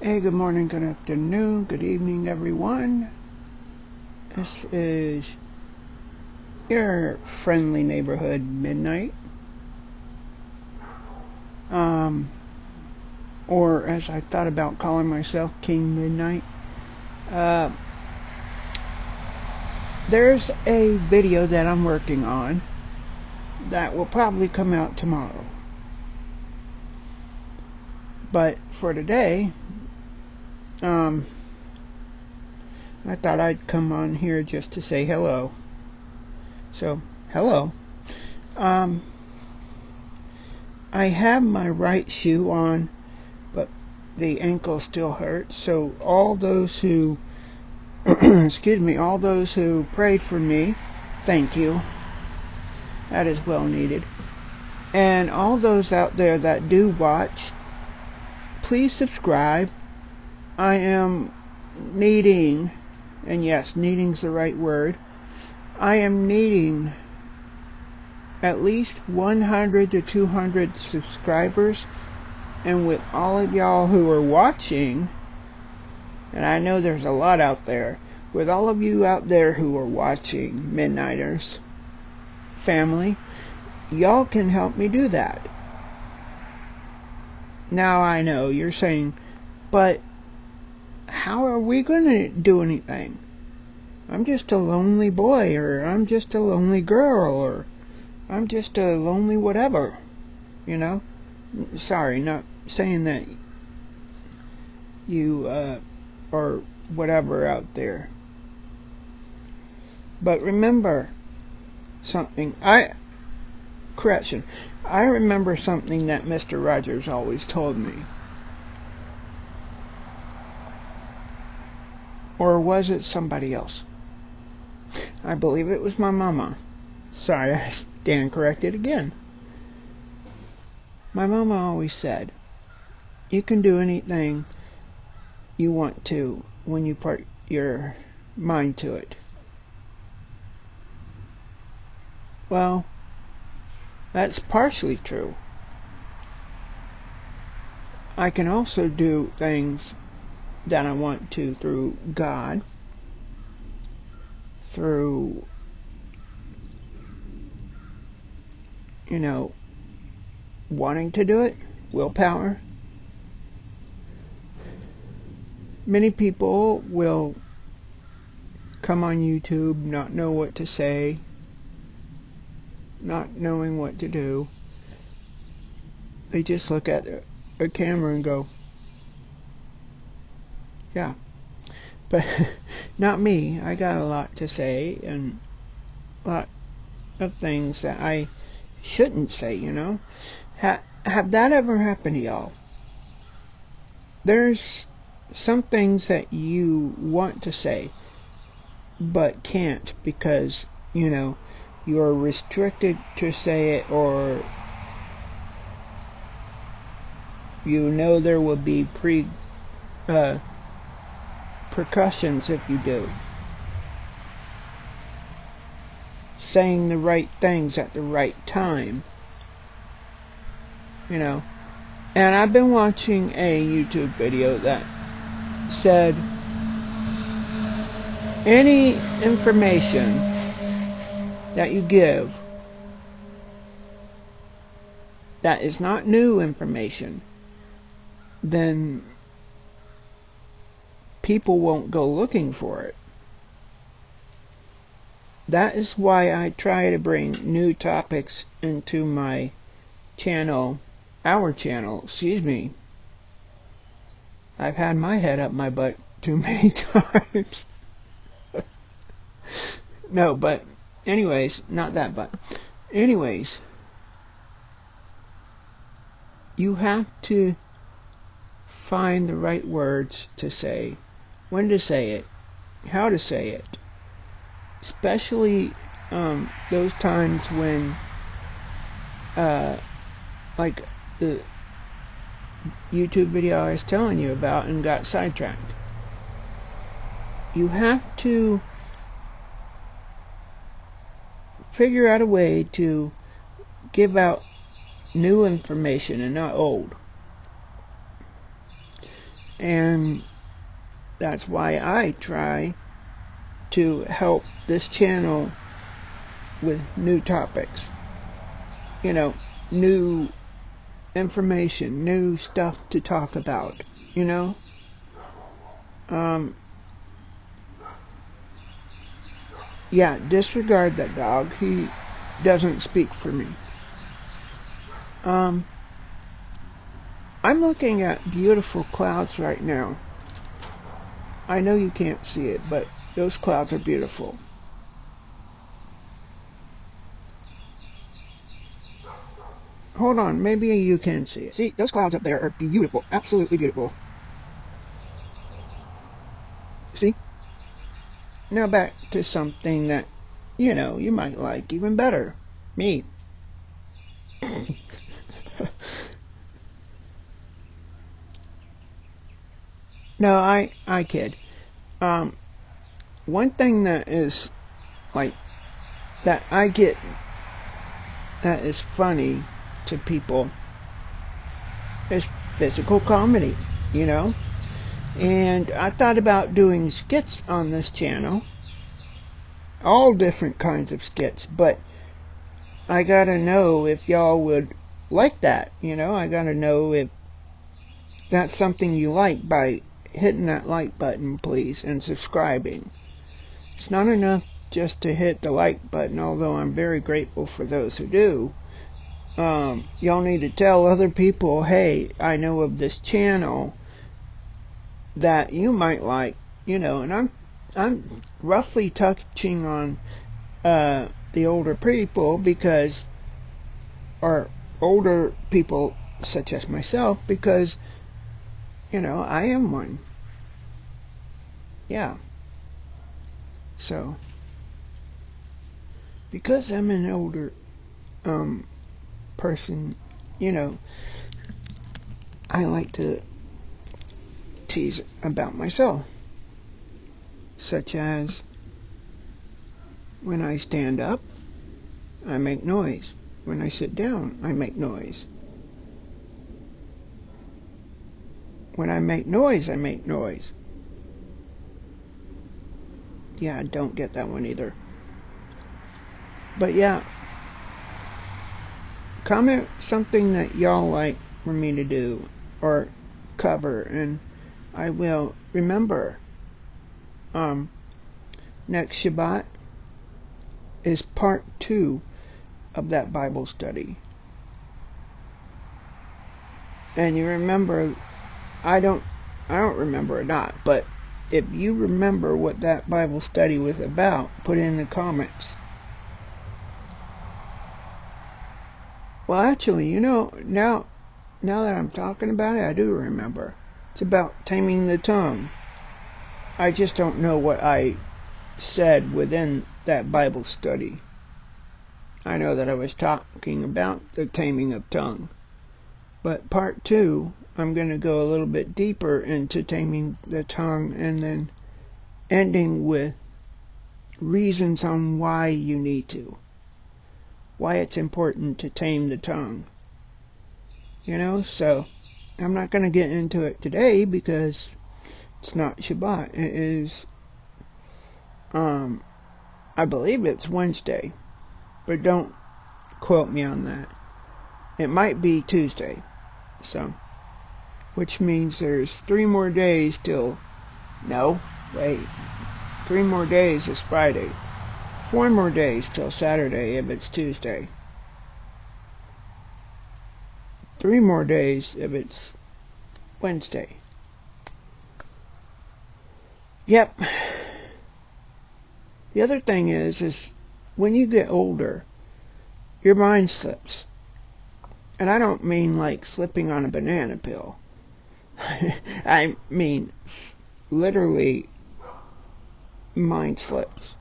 Hey, good morning, good afternoon, good evening, everyone. This is your friendly neighborhood midnight. Or as I thought about calling myself, King Midnight. There's a video that I'm working on that will probably come out tomorrow. But for today, I thought I'd come on here just to say hello. So, hello. I have my right shoe on, but the ankle still hurts. So all those who, all those who prayed for me, thank you. That is well needed. And all those out there that do watch, please subscribe. I am needing, and yes, needing's the right word, I am needing at least 100 to 200 subscribers. And with all of y'all who are watching, and I know there's a lot out there, with all of you out there who are watching, Midnighters, family, y'all can help me do that. Now I know you're saying, but how are we going to do anything? I'm just a lonely boy, or I'm just a lonely girl, or I'm just a lonely whatever, you know? Sorry, not saying that you or whatever out there. But remember something. I remember something that Mr. Rogers always told me. Or was it somebody else? I believe it was my mama. Sorry, I stand corrected again. My mama always said, you can do anything you want to when you put your mind to it. Well, that's partially true. I can also do things that I want to through God, through, wanting to do it, willpower. Many people will come on YouTube, not know what to say, not knowing what to do. They just look at a camera and go, yeah. But not me. I got a lot to say and a lot of things that I shouldn't say, Have that ever happened to y'all? There's some things that you want to say but can't because, you're restricted to say it, or there will be repercussions if you do. Saying the right things at the right time. And I've been watching a YouTube video that said any information that you give that is not new information, then people won't go looking for it. That is why I try to bring new topics into my channel, our channel, I've had my head up my butt too many times. No, but anyways, not that, but anyways, you have to find the right words to say, when to say it, how to say it, especially those times when like the YouTube video I was telling you about and got sidetracked. You have to figure out a way to give out new information and not old. And that's why I try to help this channel with new topics. New information, new stuff to talk about, Yeah, disregard that dog. He doesn't speak for me. I'm looking at beautiful clouds right now. I know you can't see it, but those clouds are beautiful. Hold on, maybe you can see it. See, those clouds up there are beautiful, absolutely beautiful. See? Now back to something that, you might like even better. Me. No, I kid. One thing that is, that I get that is funny to people is physical comedy, And I thought about doing skits on this channel. All different kinds of skits, but I gotta know if y'all would like that, I gotta know if that's something you like by hitting that like button, please, and subscribing. It's not enough just to hit the like button, although I'm very grateful for those who do. Y'all need to tell other people, hey, I know of this channel that you might like, and I'm roughly touching on the older people because, or older people such as myself, because I am one. Yeah. So, because I'm an older person, I like to tease about myself, such as when I stand up, I make noise. When I sit down, I make noise. When I make noise, I make noise. Yeah, I don't get that one either. But yeah, comment something that y'all like for me to do or cover, and I will. Remember, next Shabbat is part 2 of that Bible study. And you remember, I don't remember or not, but if you remember what that Bible study was about, put it in the comments. Well, actually, now that I'm talking about it, I do remember. It's about taming the tongue. I just don't know what I said within that Bible study. I know that I was talking about the taming of tongue. But part 2, I'm going to go a little bit deeper into taming the tongue, and then ending with reasons on why you need to. Why it's important to tame the tongue. So I'm not going to get into it today because it's not Shabbat. It is, I believe it's Wednesday, but don't quote me on that. It might be Tuesday, which means there's 3 more days till, 3 more days is Friday. 4 more days till Saturday if it's Tuesday. 3 more days if it's Wednesday. Yep. The other thing is when you get older, your mind slips. And I don't mean like slipping on a banana peel. I mean literally mind slips.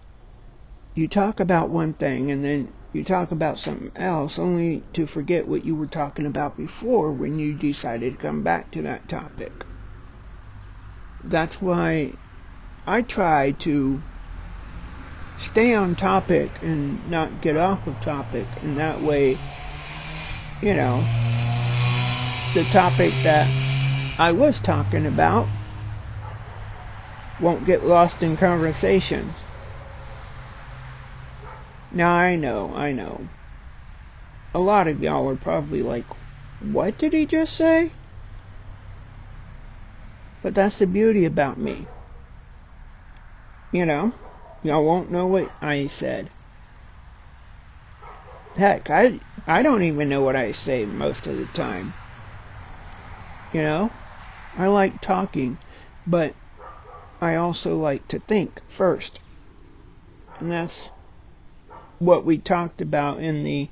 You talk about one thing and then you talk about something else only to forget what you were talking about before when you decided to come back to that topic. That's why I try to stay on topic and not get off of topic, and that way, the topic that I was talking about won't get lost in conversation. Now I know. A lot of y'all are probably like, what did he just say? But that's the beauty about me. You know, y'all won't know what I said. Heck, I don't even know what I say most of the time. You know, I like talking, but I also like to think first. And that's what we talked about in the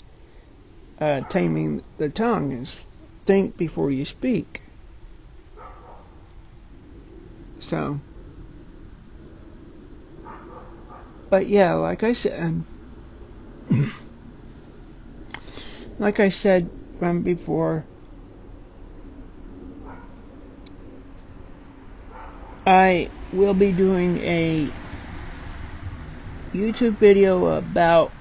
Taming the Tongue, is think before you speak. So, but yeah, like I said from before, I will be doing a YouTube video about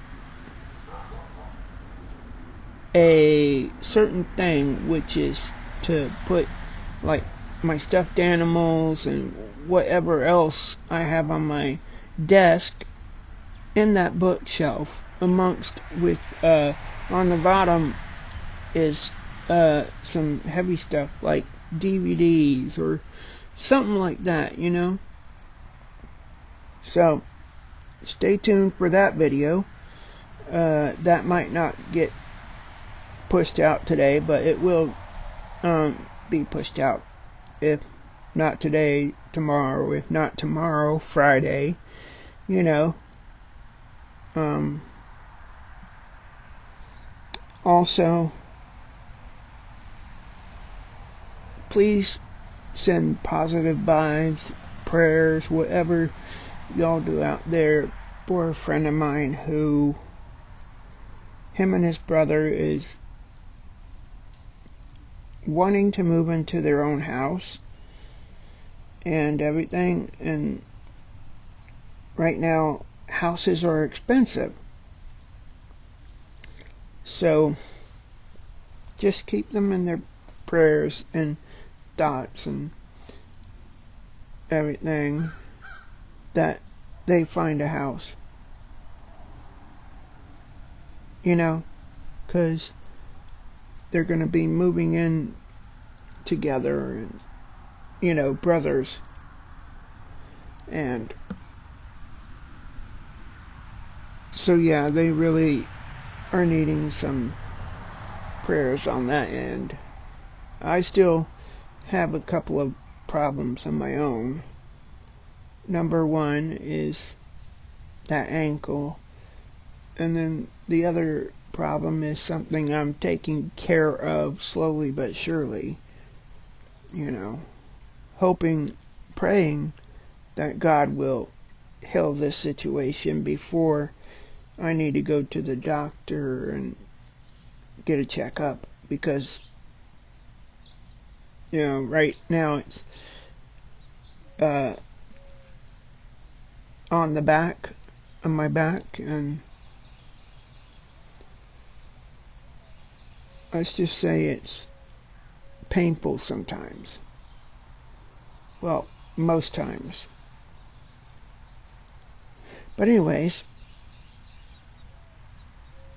a certain thing, which is to put like my stuffed animals and whatever else I have on my desk in that bookshelf, amongst with on the bottom is some heavy stuff like DVDs or something like that, you know. So stay tuned for that video. That might not get pushed out today, but it will be pushed out. If not today, tomorrow. If not tomorrow, Friday. You know. Also, please send positive vibes, prayers, whatever y'all do out there for a friend of mine who, him and his brother is wanting to move into their own house and everything, and right now houses are expensive. So just keep them in their prayers and thoughts and everything, that they find a house. You know, because they're going to be moving in together, and, you know, brothers. And so, yeah, they really are needing some prayers on that end. I still have a couple of problems of my own. Number one is that ankle, and then the other problem is something I'm taking care of slowly but surely, you know, hoping, praying that God will heal this situation before I need to go to the doctor and get a checkup, because, you know, right now it's on the back of my back, and let's just say it's painful sometimes. Well, most times. But anyways,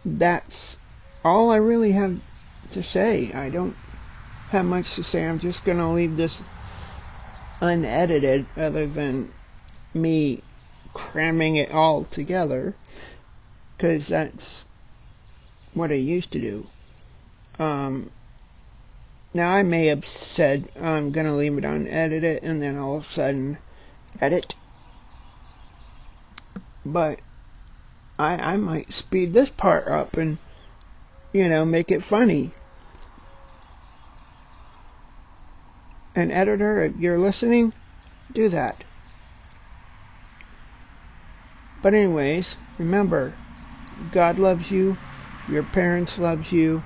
that's all I really have to say. I don't have much to say. I'm just going to leave this unedited, other than me cramming it all together, because that's what I used to do. Now I may have said I'm going to leave it unedited and then all of a sudden edit, but I might speed this part up and, you know, make it funny. An editor, if you're listening, do that. But anyways, remember, God loves you, your parents loves you,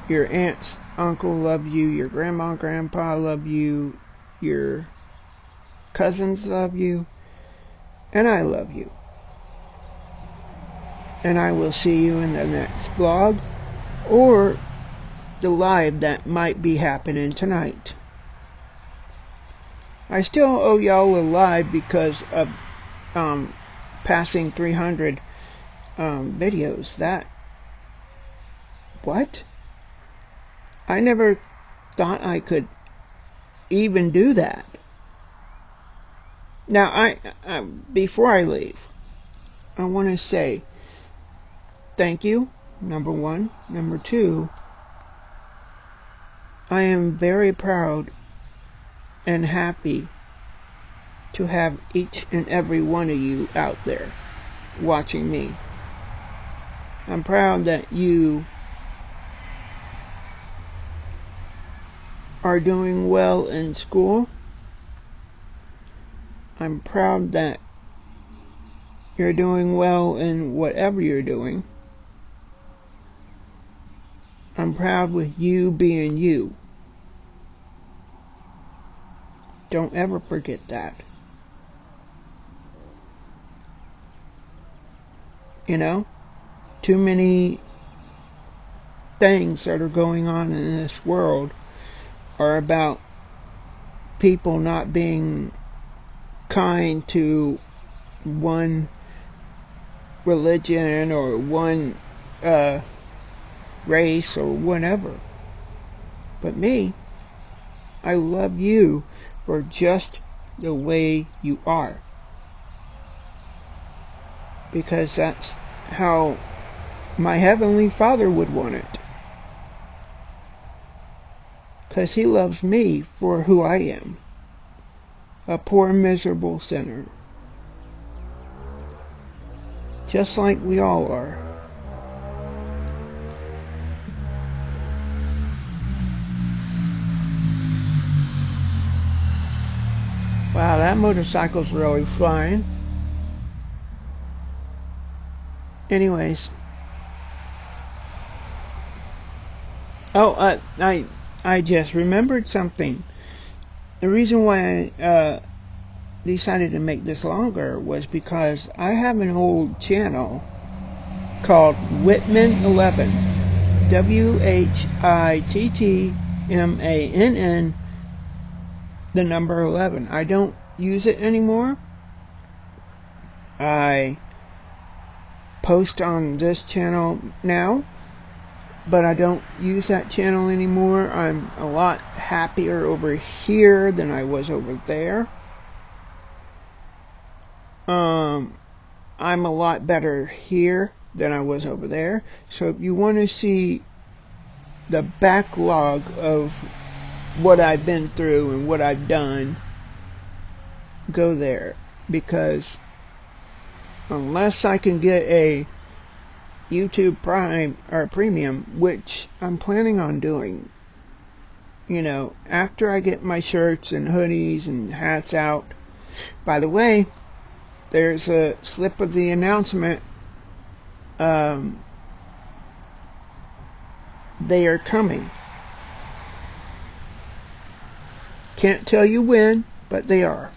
your aunts, uncle love you, your grandma, grandpa love you, your cousins love you, and I love you. And I will see you in the next vlog, or the live that might be happening tonight. I still owe y'all a live because of passing 300 videos. What? I never thought I could even do that. Now, I before I leave, I want to say thank you, number one. Number two, I am very proud and happy to have each and every one of you out there watching me. I'm proud that you are doing well in school. I'm proud that you're doing well in whatever you're doing. I'm proud with you being you. Don't ever forget that. You know, too many things that are going on in this world are about people not being kind to one religion or one race or whatever. But me, I love you for just the way you are. Because that's how my Heavenly Father would want it. Because He loves me for who I am. A poor, miserable sinner. Just like we all are. Wow, that motorcycle's really flying. Anyways. Oh, I just remembered something. The reason why I decided to make this longer was because I have an old channel called Whitman11. WHITTMANN, the number 11. I don't use it anymore. I post on this channel now, but I don't use that channel anymore. I'm a lot happier over here than I was over there. I'm a lot better here than I was over there. So if you want to see the backlog of what I've been through and what I've done, go there. Because unless I can get a YouTube Prime or Premium, which I'm planning on doing, you know, after I get my shirts and hoodies and hats out. By the way, there's a slip of the announcement. They are coming. Can't tell you when, but they are.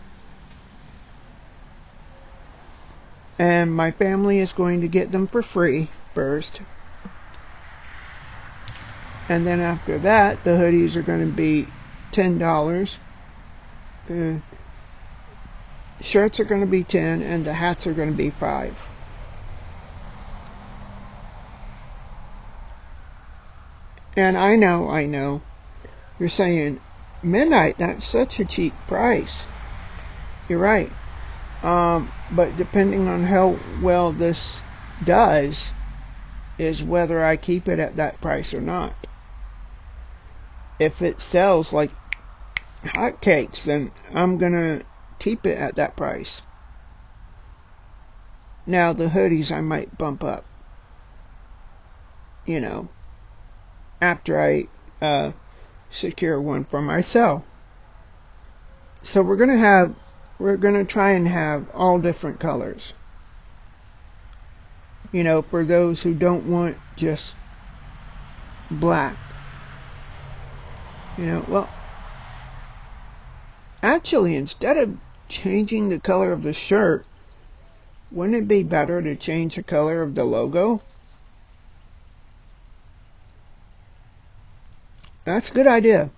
And my family is going to get them for free first. And then after that, the hoodies are going to be $10. The shirts are going to be $10, and the hats are going to be $5. And I know, you're saying, Midnight, that's such a cheap price. You're right. But depending on how well this does, is whether I keep it at that price or not. If it sells like hotcakes, then I'm gonna keep it at that price. Now the hoodies I might bump up, you know, after I secure one for myself. So we're gonna try and have all different colors. You know, for those who don't want just black. You know, well, actually, instead of changing the color of the shirt, wouldn't it be better to change the color of the logo? That's a good idea.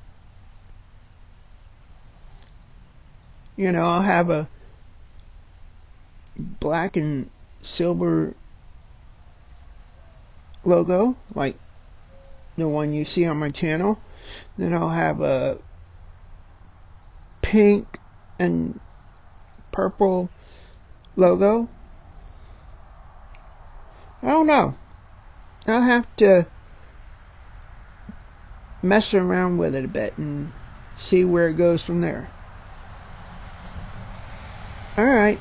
I'll have a black and silver logo like the one you see on my channel. Then I'll have a pink and purple logo. I don't know. I'll have to mess around with it a bit and see where it goes from there. Alright.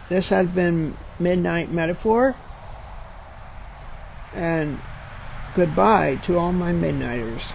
This has been Midnight Metaphor. And goodbye to all my Midnighters.